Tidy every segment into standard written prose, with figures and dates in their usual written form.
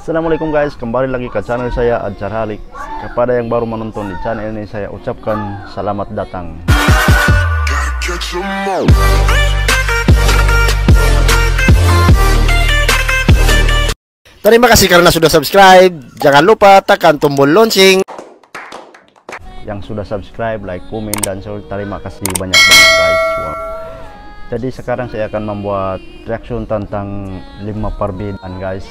Assalamualaikum guys, kembali lagi ke channel saya Adjar Halik. Kepada yang baru menonton di channel ini, saya ucapkan selamat datang. Terima kasih karena sudah subscribe. Jangan lupa tekan tombol lonceng. Yang sudah subscribe, like, komen, dan share, terima kasih banyak-banyak guys. Wow. Jadi sekarang saya akan membuat reaction tentang 5 perbedaan guys,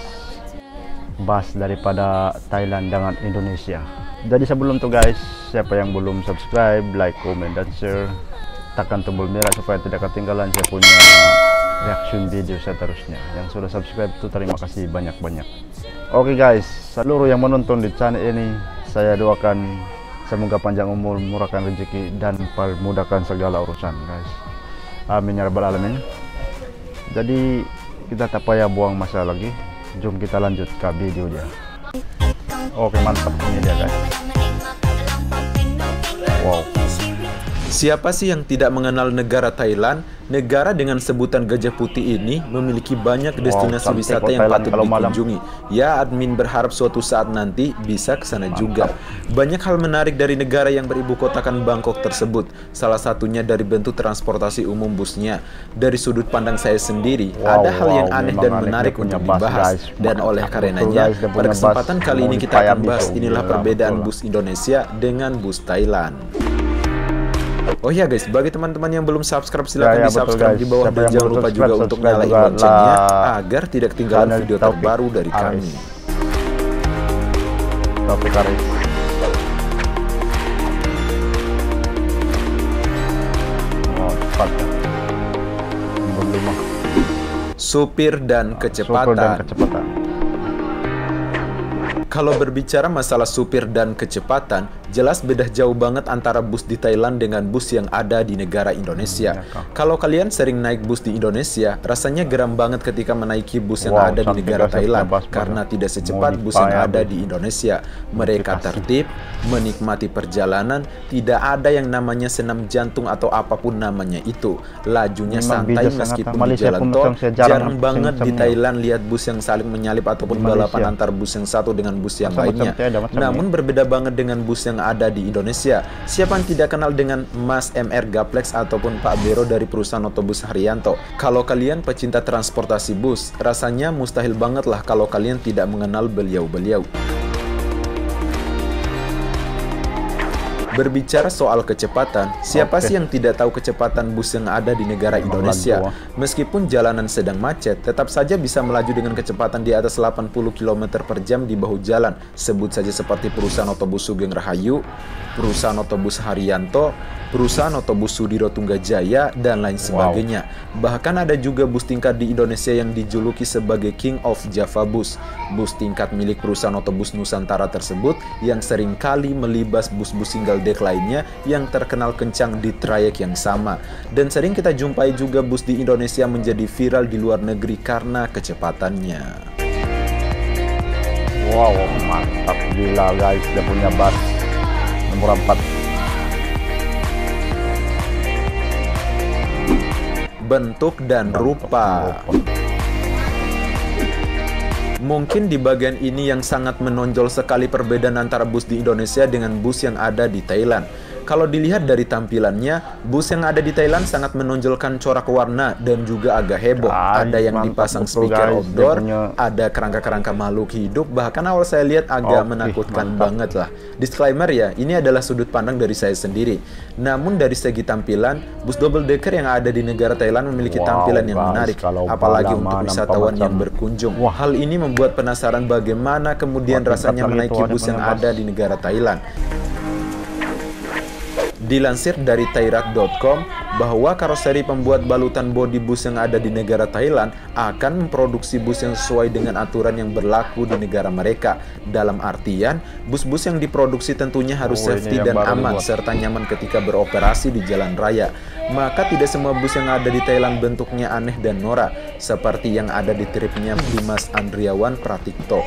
bahas daripada Thailand dengan Indonesia. Jadi sebelum itu guys, siapa yang belum subscribe, like, komen, dan share, tekan tombol merah supaya tidak ketinggalan saya punya reaction video seterusnya. Yang sudah subscribe itu terima kasih banyak-banyak. Oke guys, seluruh yang menonton di channel ini, saya doakan semoga panjang umur, murahkan rezeki, dan permudahkan segala urusan guys. Amin ya rabbal alamin. Jadi kita tak payah buang masa lagi, jom kita lanjut ke video dia. Oke mantap, ini dia guys. Wow. Siapa sih yang tidak mengenal negara Thailand? Negara dengan sebutan Gajah Putih ini memiliki banyak destinasi wisata yang patut dikunjungi. Ya, admin berharap suatu saat nanti bisa ke sana juga. Banyak hal menarik dari negara yang beribu kotakan Bangkok tersebut. Salah satunya dari bentuk transportasi umum busnya. Dari sudut pandang saya sendiri, ada hal yang aneh dan menarik untuk dibahas. Dan oleh karenanya, pada kesempatan kali ini kita akan bahas inilah perbedaan bus Indonesia dengan bus Thailand. Oh ya guys, bagi teman-teman yang belum subscribe, silahkan di-subscribe di bawah, dan jangan lupa juga untuk nyalain loncengnya agar tidak ketinggalan video terbaru dari kami. Taufik Aris. Oh, cepat ya. Supir dan kecepatan. Kalau berbicara masalah supir dan kecepatan, jelas beda jauh banget antara bus di Thailand dengan bus yang ada di negara Indonesia. Kalau kalian sering naik bus di Indonesia, rasanya geram banget ketika menaiki bus yang ada di negara Thailand, karena tidak secepat bus yang ada di Indonesia. Mereka tertib, menikmati perjalanan, tidak ada yang namanya senam jantung atau apapun namanya itu. Lajunya santai meskipun di jalan tol. Jarang banget di Thailand lihat bus yang saling menyalip ataupun balapan antar bus yang satu dengan bus yang lainnya. Namun berbeda banget dengan bus yang ada di Indonesia. Siapa yang tidak kenal dengan Mas MR Gaplex ataupun Pak Bero dari perusahaan otobus Haryanto? Kalau kalian pecinta transportasi bus, rasanya mustahil banget lah kalau kalian tidak mengenal beliau-beliau. Berbicara soal kecepatan, siapa sih yang tidak tahu kecepatan bus yang ada di negara Indonesia? Meskipun jalanan sedang macet, tetap saja bisa melaju dengan kecepatan di atas 80 km per jam di bahu jalan. Sebut saja seperti perusahaan otobus Sugeng Rahayu, perusahaan otobus Haryanto, perusahaan otobus Sudiro Tunggajaya, dan lain sebagainya. Bahkan ada juga bus tingkat di Indonesia yang dijuluki sebagai King of Java Bus. Bus tingkat milik perusahaan otobus Nusantara tersebut yang seringkali melibas bus-bus single deck lainnya yang terkenal kencang di trayek yang sama. Dan sering kita jumpai juga bus di Indonesia menjadi viral di luar negeri karena kecepatannya. Wow, mantap gila guys, dia punya bus nomor 4. Bentuk dan rupa. Mungkin di bagian ini yang sangat menonjol sekali perbedaan antara bus di Indonesia dengan bus yang ada di Thailand. Kalau dilihat dari tampilannya, bus yang ada di Thailand sangat menonjolkan corak warna dan juga agak heboh. Ada yang dipasang speaker outdoor, ada kerangka-kerangka makhluk hidup, bahkan awal saya lihat agak menakutkan banget lah. Disclaimer ya, ini adalah sudut pandang dari saya sendiri. Namun dari segi tampilan, bus double decker yang ada di negara Thailand memiliki tampilan yang menarik, apalagi untuk wisatawan yang berkunjung. Hal ini membuat penasaran bagaimana kemudian rasanya menaiki bus yang ada di negara Thailand. Dilansir dari thairat.com bahwa karoseri pembuat balutan bodi bus yang ada di negara Thailand akan memproduksi bus yang sesuai dengan aturan yang berlaku di negara mereka. Dalam artian, bus-bus yang diproduksi tentunya harus safety dan aman serta nyaman ketika beroperasi di jalan raya. Maka tidak semua bus yang ada di Thailand bentuknya aneh dan norak, seperti yang ada di tripnya Dimas Andriawan Pratikto.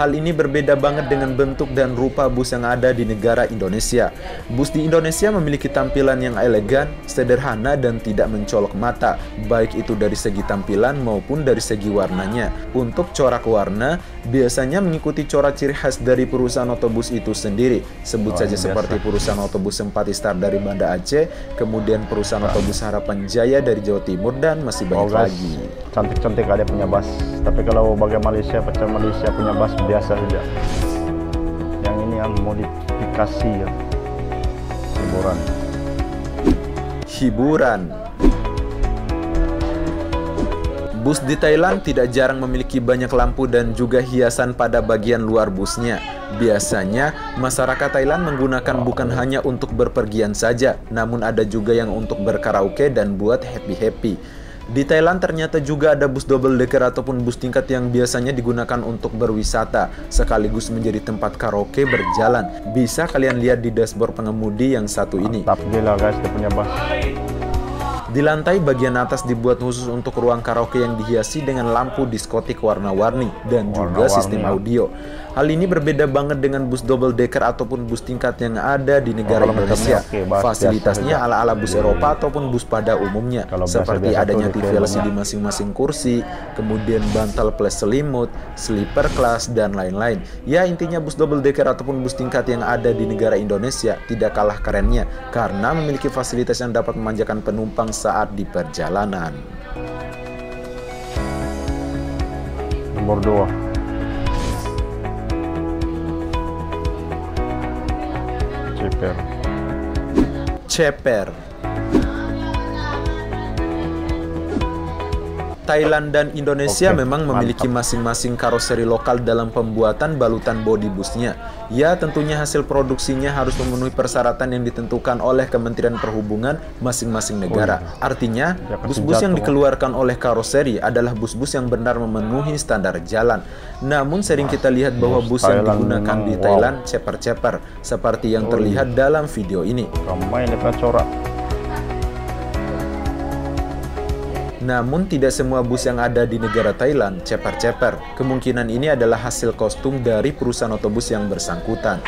Hal ini berbeda banget dengan bentuk dan rupa bus yang ada di negara Indonesia. Bus di Indonesia memiliki tampilan yang elegan, sederhana, dan tidak mencolok mata, baik itu dari segi tampilan maupun dari segi warnanya. Untuk corak warna, biasanya mengikuti corak ciri khas dari perusahaan otobus itu sendiri. Sebut saja seperti perusahaan otobus Sempati Star dari Banda Aceh, kemudian perusahaan otobus Harapan Jaya dari Jawa Timur, dan masih banyak lagi. Cantik-cantik ada punya bus. Tapi kalau bagian Malaysia, pecah Malaysia punya bus biasa saja. Yang ini yang modifikasi ya. Hiburan. Bus di Thailand tidak jarang memiliki banyak lampu dan juga hiasan pada bagian luar busnya. Biasanya, masyarakat Thailand menggunakan bukan hanya untuk berpergian saja, namun ada juga yang untuk berkaraoke dan buat happy-happy. Di Thailand ternyata juga ada bus double decker ataupun bus tingkat yang biasanya digunakan untuk berwisata, sekaligus menjadi tempat karaoke berjalan. Bisa kalian lihat di dashboard pengemudi yang satu ini. Mantap gila guys, dia punya bus. Di lantai bagian atas dibuat khusus untuk ruang karaoke yang dihiasi dengan lampu diskotik warna-warni dan juga sistem audio. Hal ini berbeda banget dengan bus double decker ataupun bus tingkat yang ada di negara Indonesia. Fasilitasnya ala-ala bus Eropa ataupun bus pada umumnya, seperti adanya TV LCD di masing-masing kursi, kemudian bantal plus selimut, sleeper class, dan lain-lain. Ya, intinya bus double decker ataupun bus tingkat yang ada di negara Indonesia tidak kalah kerennya karena memiliki fasilitas yang dapat memanjakan penumpang saat di perjalanan. Nomor 2. Ceper. Thailand dan Indonesia memang memiliki masing-masing karoseri lokal dalam pembuatan balutan bodi busnya. Ya, tentunya hasil produksinya harus memenuhi persyaratan yang ditentukan oleh Kementerian Perhubungan masing-masing negara. Artinya, bus-bus yang dikeluarkan oleh karoseri adalah bus-bus yang benar memenuhi standar jalan. Namun sering kita lihat bahwa bus yang digunakan di Thailand ceper-ceper, seperti yang terlihat dalam video ini. Ramai depan corak. Namun tidak semua bus yang ada di negara Thailand ceper-ceper. Kemungkinan ini adalah hasil kostum dari perusahaan otobus yang bersangkutan.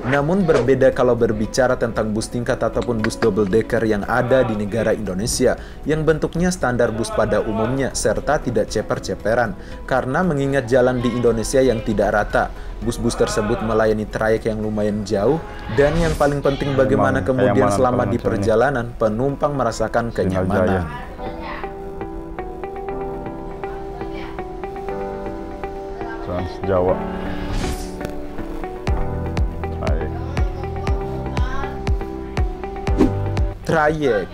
Namun berbeda kalau berbicara tentang bus tingkat ataupun bus double decker yang ada di negara Indonesia, yang bentuknya standar bus pada umumnya serta tidak ceper-ceperan. Karena mengingat jalan di Indonesia yang tidak rata, bus-bus tersebut melayani trayek yang lumayan jauh, dan yang paling penting bagaimana kemudian selama di perjalanan penumpang merasakan kenyamanan. Trans Jawa. Trayek.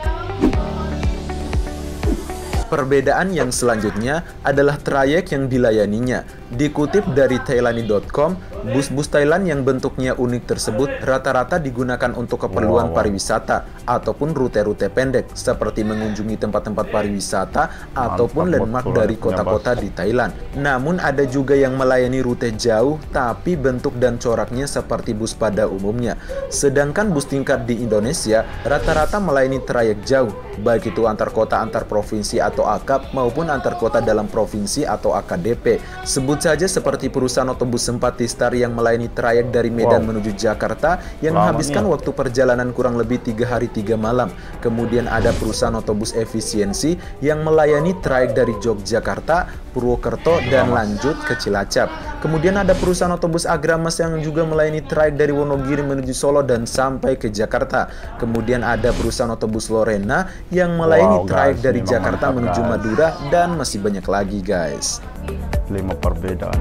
Perbedaan yang selanjutnya adalah trayek yang dilayaninya. Dikutip dari Thailani.com, bus-bus Thailand yang bentuknya unik tersebut rata-rata digunakan untuk keperluan pariwisata ataupun rute-rute pendek seperti mengunjungi tempat-tempat pariwisata ataupun landmark dari kota-kota di Thailand. Namun ada juga yang melayani rute jauh tapi bentuk dan coraknya seperti bus pada umumnya. Sedangkan bus tingkat di Indonesia rata-rata melayani trayek jauh, baik itu antar kota antar provinsi atau AKAP maupun antar kota dalam provinsi atau AKDP. Sebut saja seperti perusahaan otobus Sempati Star yang melayani trayek dari Medan menuju Jakarta yang menghabiskan waktu perjalanan kurang lebih 3 hari 3 malam. Kemudian ada perusahaan otobus Efisiensi yang melayani trayek dari Yogyakarta, Purwokerto, dan lanjut ke Cilacap. Kemudian ada perusahaan otobus Agramas yang juga melayani trayek dari Wonogiri menuju Solo dan sampai ke Jakarta. Kemudian ada perusahaan otobus Lorena yang melayani trayek dari Jakarta menuju Madura, dan masih banyak lagi guys. 5 perbedaan.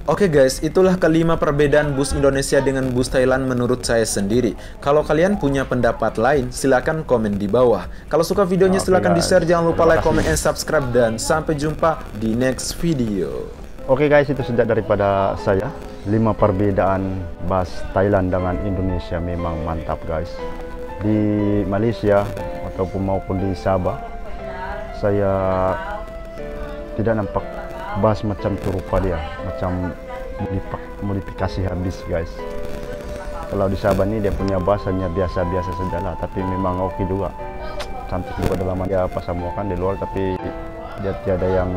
Oke guys, itulah kelima perbedaan bus Indonesia dengan bus Thailand menurut saya sendiri. Kalau kalian punya pendapat lain, silakan komen di bawah. Kalau suka videonya silakan di-share, jangan lupa like, comment, and subscribe, dan sampai jumpa di next video. Oke guys, itu saja daripada saya. 5 perbedaan bus Thailand dengan Indonesia memang mantap guys. Di Malaysia ataupun maupun di Sabah, saya tidak nampak bus macam itu rupa dia, macam modifikasi habis guys. Kalau di Sabah ini dia punya bus hanya biasa-biasa saja lah, tapi memang oke juga, cantik juga dalam dia apa semua kan di luar, tapi dia tiada yang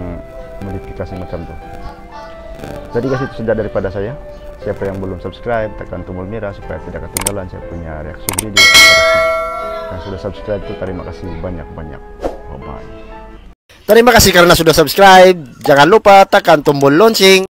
modifikasi macam itu. Jadi guys, itu saja daripada saya. Siapa yang belum subscribe, tekan tombol merah supaya tidak ketinggalan saya punya reaksi video. Yang sudah subscribe itu terima kasih banyak-banyak. Bye-bye. Terima kasih karena sudah subscribe. Jangan lupa tekan tombol lonceng.